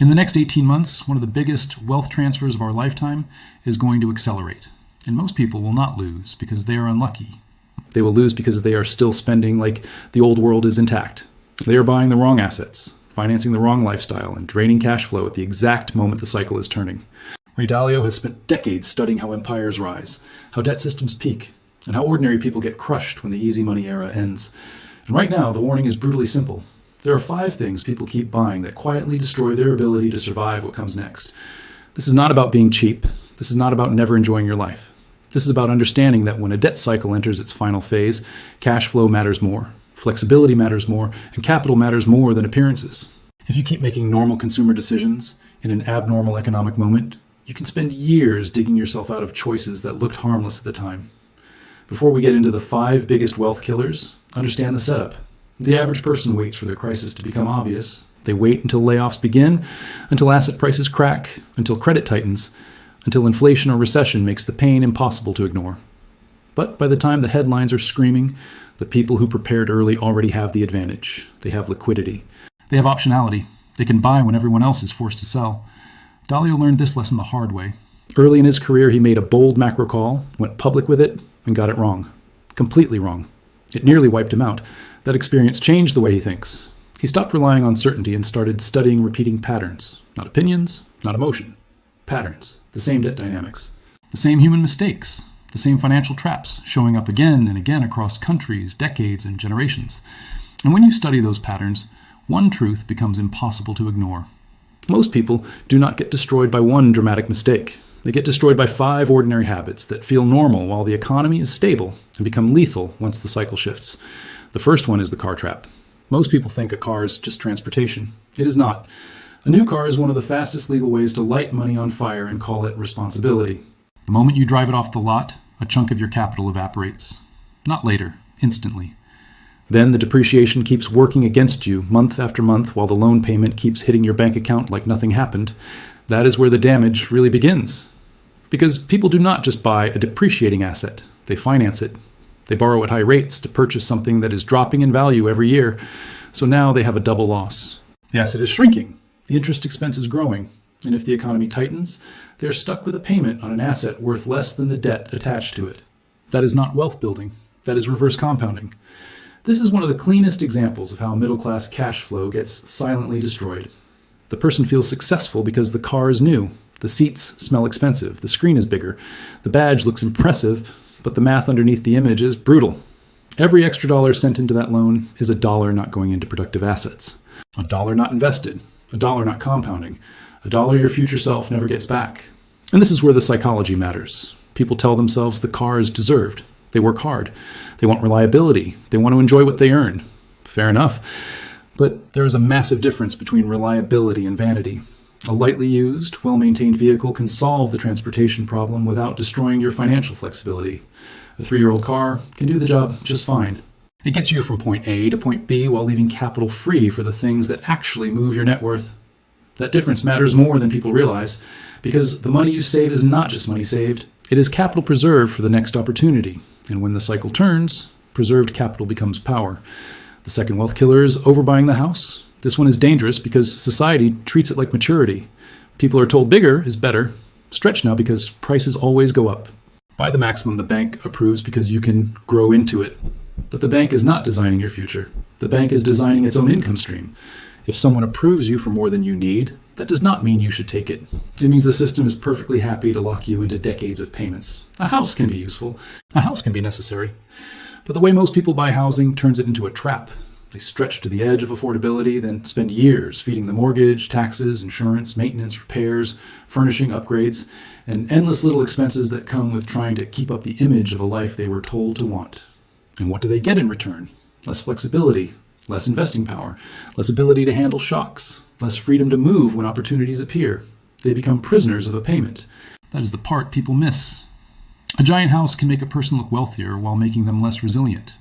In the next 18 months, one of the biggest wealth transfers of our lifetime is going to accelerate. And most people will not lose because they are unlucky. They will lose because they are still spending like the old world is intact. They are buying the wrong assets, financing the wrong lifestyle, and draining cash flow at the exact moment the cycle is turning. Ray Dalio has spent decades studying how empires rise, how debt systems peak, and how ordinary people get crushed when the easy money era ends. And right now, the warning is brutally simple. There are 5 things people keep buying that quietly destroy their ability to survive what comes next. This is not about being cheap. This is not about never enjoying your life. This is about understanding that when a debt cycle enters its final phase, cash flow matters more, flexibility matters more, and capital matters more than appearances. If you keep making normal consumer decisions in an abnormal economic moment, you can spend years digging yourself out of choices that looked harmless at the time. Before we get into the 5 biggest wealth killers, understand the setup. The average person waits for the crisis to become obvious. They wait until layoffs begin, until asset prices crack, until credit tightens, until inflation or recession makes the pain impossible to ignore. But by the time the headlines are screaming, the people who prepared early already have the advantage. They have liquidity. They have optionality. They can buy when everyone else is forced to sell. Dalio learned this lesson the hard way. Early in his career, he made a bold macro call, went public with it, and got it wrong. Completely wrong. It nearly wiped him out. That experience changed the way he thinks. He stopped relying on certainty and started studying repeating patterns. Not opinions, not emotion. Patterns. The same debt dynamics. The same human mistakes. The same financial traps showing up again and again across countries, decades, and generations. And when you study those patterns, one truth becomes impossible to ignore. Most people do not get destroyed by one dramatic mistake. They get destroyed by 5 ordinary habits that feel normal while the economy is stable and become lethal once the cycle shifts. The first one is the car trap. Most people think a car is just transportation. It is not. A new car is one of the fastest legal ways to light money on fire and call it responsibility. The moment you drive it off the lot, a chunk of your capital evaporates. Not later, instantly. Then the depreciation keeps working against you month after month while the loan payment keeps hitting your bank account like nothing happened. That is where the damage really begins. Because people do not just buy a depreciating asset, they finance it. They borrow at high rates to purchase something that is dropping in value every year. So now they have a double loss. The asset is shrinking, the interest expense is growing, and if the economy tightens, they're stuck with a payment on an asset worth less than the debt attached to it. That is not wealth building, that is reverse compounding. This is one of the cleanest examples of how middle-class cash flow gets silently destroyed. The person feels successful because the car is new, the seats smell expensive, the screen is bigger, the badge looks impressive, but the math underneath the image is brutal. Every extra dollar sent into that loan is a dollar not going into productive assets. A dollar not invested, a dollar not compounding, a dollar your future self never gets back. And this is where the psychology matters. People tell themselves the car is deserved. They work hard. They want reliability. They want to enjoy what they earn. Fair enough. But there is a massive difference between reliability and vanity. A lightly used, well-maintained vehicle can solve the transportation problem without destroying your financial flexibility. A 3-year-old car can do the job just fine. It gets you from point A to point B while leaving capital free for the things that actually move your net worth. That difference matters more than people realize, because the money you save is not just money saved, it is capital preserved for the next opportunity. And when the cycle turns, preserved capital becomes power. The second wealth killer is overbuying the house. This one is dangerous because society treats it like maturity. People are told bigger is better. Stretch now because prices always go up. Buy the maximum the bank approves because you can grow into it. But the bank is not designing your future. The bank is designing its own income stream. If someone approves you for more than you need, that does not mean you should take it. It means the system is perfectly happy to lock you into decades of payments. A house can be useful. A house can be necessary. But the way most people buy housing turns it into a trap. They stretch to the edge of affordability, then spend years feeding the mortgage, taxes, insurance, maintenance, repairs, furnishing, upgrades, and endless little expenses that come with trying to keep up the image of a life they were told to want. And what do they get in return? Less flexibility, less investing power, less ability to handle shocks, less freedom to move when opportunities appear. They become prisoners of a payment. That is the part people miss. A giant house can make a person look wealthier while making them less resilient.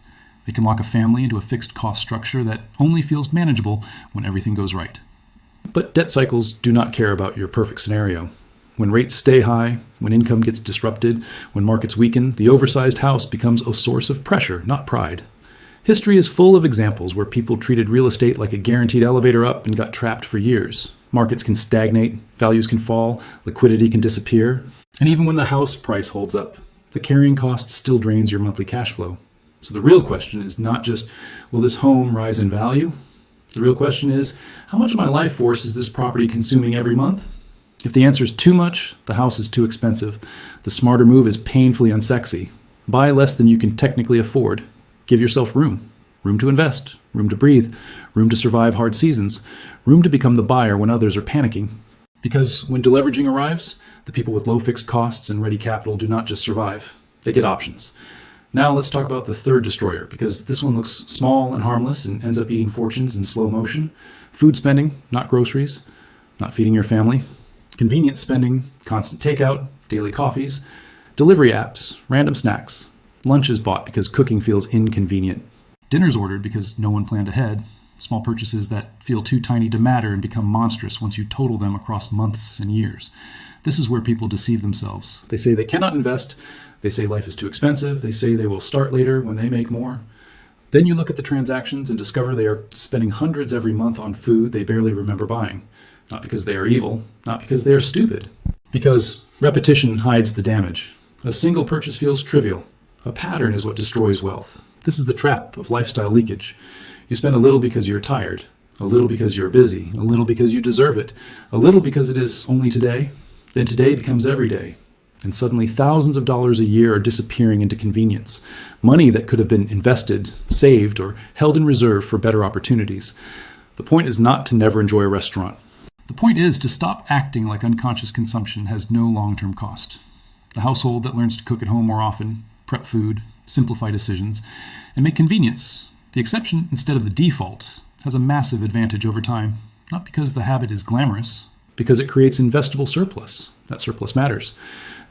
They can lock a family into a fixed cost structure that only feels manageable when everything goes right. But debt cycles do not care about your perfect scenario. When rates stay high, when income gets disrupted, when markets weaken, the oversized house becomes a source of pressure, not pride. History is full of examples where people treated real estate like a guaranteed elevator up and got trapped for years. Markets can stagnate, values can fall, liquidity can disappear, and even when the house price holds up, the carrying cost still drains your monthly cash flow. So the real question is not just, will this home rise in value? The real question is, how much of my life force is this property consuming every month? If the answer is too much, the house is too expensive. The smarter move is painfully unsexy. Buy less than you can technically afford. Give yourself room. Room to invest, room to breathe, room to survive hard seasons, room to become the buyer when others are panicking. Because when deleveraging arrives, the people with low fixed costs and ready capital do not just survive, they get options. Now let's talk about the third destroyer, because this one looks small and harmless and ends up eating fortunes in slow motion. Food spending, not groceries, not feeding your family. Convenience spending, constant takeout, daily coffees, delivery apps, random snacks. Lunches bought because cooking feels inconvenient. Dinners ordered because no one planned ahead. Small purchases that feel too tiny to matter and become monstrous once you total them across months and years. This is where people deceive themselves. They say they cannot invest. They say life is too expensive. They say they will start later when they make more. Then you look at the transactions and discover they are spending hundreds every month on food they barely remember buying. Not because they are evil, not because they are stupid. Because repetition hides the damage. A single purchase feels trivial. A pattern is what destroys wealth. This is the trap of lifestyle leakage. You spend a little because you're tired, a little because you're busy, a little because you deserve it, a little because it is only today. Then today becomes every day. And suddenly thousands of dollars a year are disappearing into convenience. Money that could have been invested, saved, or held in reserve for better opportunities. The point is not to never enjoy a restaurant. The point is to stop acting like unconscious consumption has no long-term cost. The household that learns to cook at home more often, prep food, simplify decisions, and make convenience the exception instead of the default has a massive advantage over time, not because the habit is glamorous, because it creates investable surplus. That surplus matters,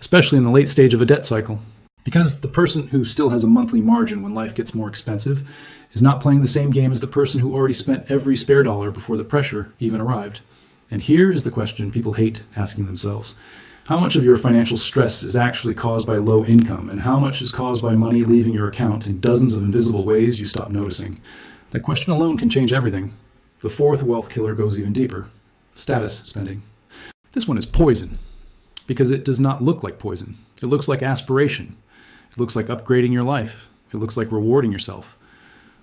especially in the late stage of a debt cycle. Because the person who still has a monthly margin when life gets more expensive is not playing the same game as the person who already spent every spare dollar before the pressure even arrived. And here is the question people hate asking themselves. How much of your financial stress is actually caused by low income, and how much is caused by money leaving your account in dozens of invisible ways you stop noticing? That question alone can change everything. The fourth wealth killer goes even deeper. Status spending. This one is poison, because it does not look like poison. It looks like aspiration. It looks like upgrading your life. It looks like rewarding yourself.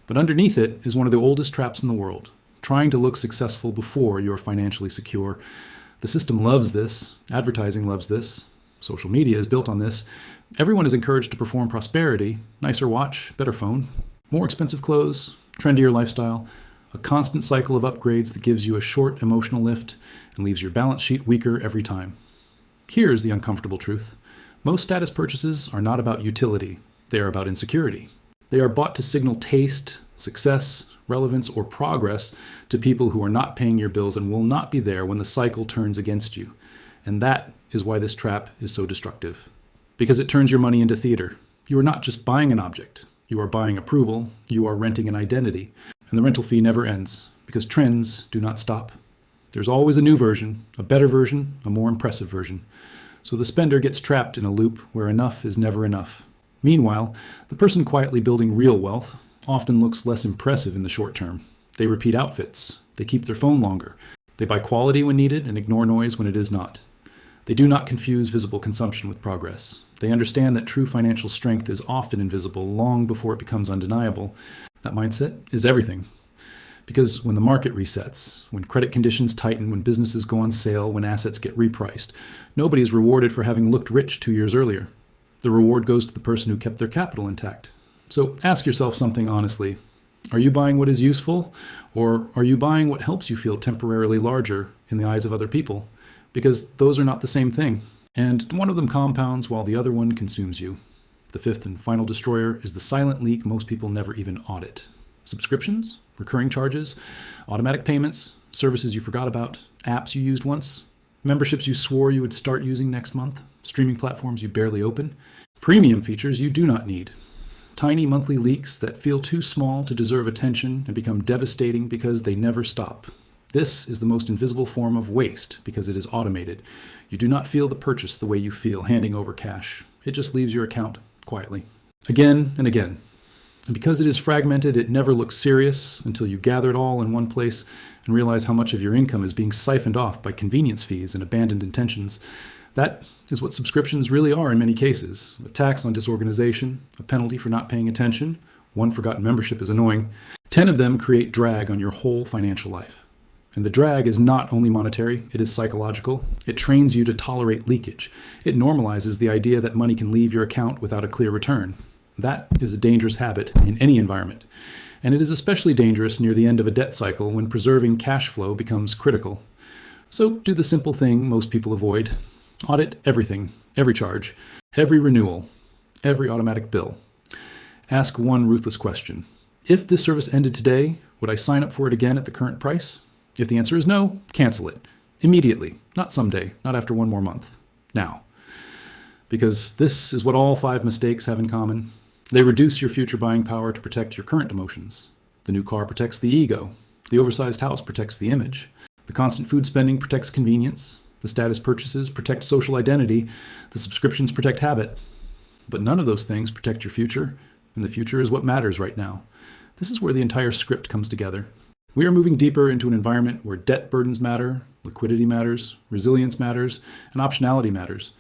But underneath it is one of the oldest traps in the world, trying to look successful before you're financially secure. The system loves this. Advertising loves this. Social media is built on this. Everyone is encouraged to perform prosperity, nicer watch, better phone, more expensive clothes, trendier lifestyle, a constant cycle of upgrades that gives you a short emotional lift and leaves your balance sheet weaker every time. Here's the uncomfortable truth. Most status purchases are not about utility. They are about insecurity. They are bought to signal taste, success, relevance, or progress to people who are not paying your bills and will not be there when the cycle turns against you. And that is why this trap is so destructive. Because it turns your money into theater. You are not just buying an object. You are buying approval. You are renting an identity. And the rental fee never ends, because trends do not stop. There's always a new version, a better version, a more impressive version. So the spender gets trapped in a loop where enough is never enough. Meanwhile, the person quietly building real wealth often looks less impressive in the short term. They repeat outfits. They keep their phone longer. They buy quality when needed and ignore noise when it is not. They do not confuse visible consumption with progress. They understand that true financial strength is often invisible long before it becomes undeniable. That mindset is everything. Because when the market resets, when credit conditions tighten, when businesses go on sale, when assets get repriced, nobody is rewarded for having looked rich 2 years earlier. The reward goes to the person who kept their capital intact. So ask yourself something honestly. Are you buying what is useful, or are you buying what helps you feel temporarily larger in the eyes of other people? Because those are not the same thing. And one of them compounds while the other one consumes you. The fifth and final destroyer is the silent leak most people never even audit. Subscriptions, recurring charges, automatic payments, services you forgot about, apps you used once, memberships you swore you would start using next month, streaming platforms you barely open, premium features you do not need. Tiny monthly leaks that feel too small to deserve attention and become devastating because they never stop. This is the most invisible form of waste because it is automated. You do not feel the purchase the way you feel handing over cash. It just leaves your account quietly. Again and again. And because it is fragmented, it never looks serious until you gather it all in one place and realize how much of your income is being siphoned off by convenience fees and abandoned intentions. That is what subscriptions really are in many cases. A tax on disorganization, a penalty for not paying attention, one forgotten membership is annoying. 10 of them create drag on your whole financial life. And the drag is not only monetary, it is psychological. It trains you to tolerate leakage. It normalizes the idea that money can leave your account without a clear return. That is a dangerous habit in any environment. And it is especially dangerous near the end of a debt cycle when preserving cash flow becomes critical. So do the simple thing most people avoid. Audit everything, every charge, every renewal, every automatic bill. Ask one ruthless question. If this service ended today, would I sign up for it again at the current price? If the answer is no, cancel it. Immediately, not someday, not after one more month. Now. Because this is what all 5 mistakes have in common. They reduce your future buying power to protect your current emotions. The new car protects the ego. The oversized house protects the image. The constant food spending protects convenience. The status purchases protect social identity. The subscriptions protect habit. But none of those things protect your future, and the future is what matters right now. This is where the entire script comes together. We are moving deeper into an environment where debt burdens matter, liquidity matters, resilience matters, and optionality matters.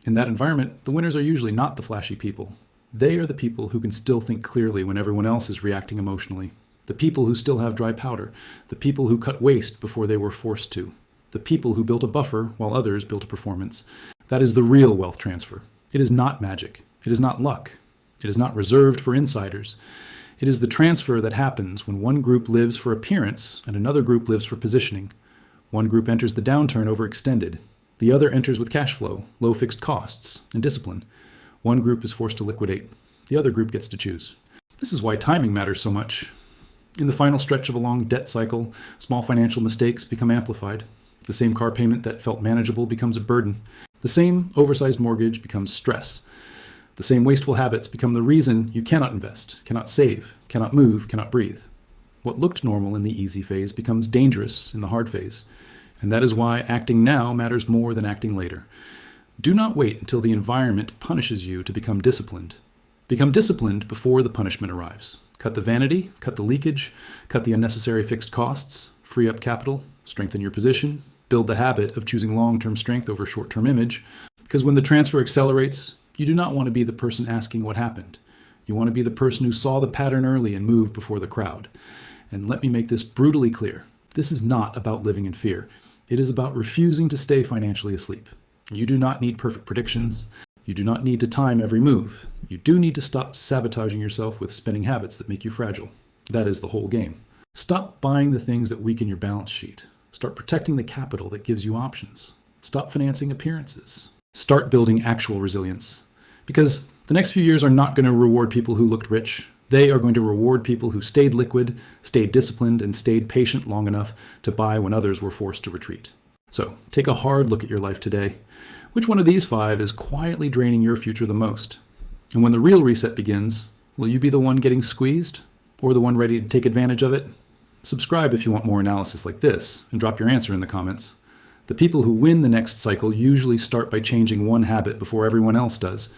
In that environment, the winners are usually not the flashy people. They are the people who can still think clearly when everyone else is reacting emotionally. The people who still have dry powder. The people who cut waste before they were forced to. The people who built a buffer while others built a performance. That is the real wealth transfer. It is not magic. It is not luck. It is not reserved for insiders. It is the transfer that happens when one group lives for appearance and another group lives for positioning. One group enters the downturn overextended. The other enters with cash flow, low fixed costs, and discipline. One group is forced to liquidate. The other group gets to choose. This is why timing matters so much. In the final stretch of a long debt cycle, small financial mistakes become amplified. The same car payment that felt manageable becomes a burden. The same oversized mortgage becomes stress. The same wasteful habits become the reason you cannot invest, cannot save, cannot move, cannot breathe. What looked normal in the easy phase becomes dangerous in the hard phase. And that is why acting now matters more than acting later. Do not wait until the environment punishes you to become disciplined. Become disciplined before the punishment arrives. Cut the vanity, cut the leakage, cut the unnecessary fixed costs, free up capital, strengthen your position, build the habit of choosing long-term strength over short-term image. Because when the transfer accelerates, you do not want to be the person asking what happened. You want to be the person who saw the pattern early and moved before the crowd. And let me make this brutally clear. This is not about living in fear. It is about refusing to stay financially asleep. You do not need perfect predictions. You do not need to time every move. You do need to stop sabotaging yourself with spending habits that make you fragile. That is the whole game. Stop buying the things that weaken your balance sheet. Start protecting the capital that gives you options. Stop financing appearances. Start building actual resilience. Because the next few years are not going to reward people who looked rich. They are going to reward people who stayed liquid, stayed disciplined, and stayed patient long enough to buy when others were forced to retreat. So take a hard look at your life today. Which one of these 5 is quietly draining your future the most? And when the real reset begins, will you be the one getting squeezed or the one ready to take advantage of it? Subscribe if you want more analysis like this, and drop your answer in the comments. The people who win the next cycle usually start by changing one habit before everyone else does.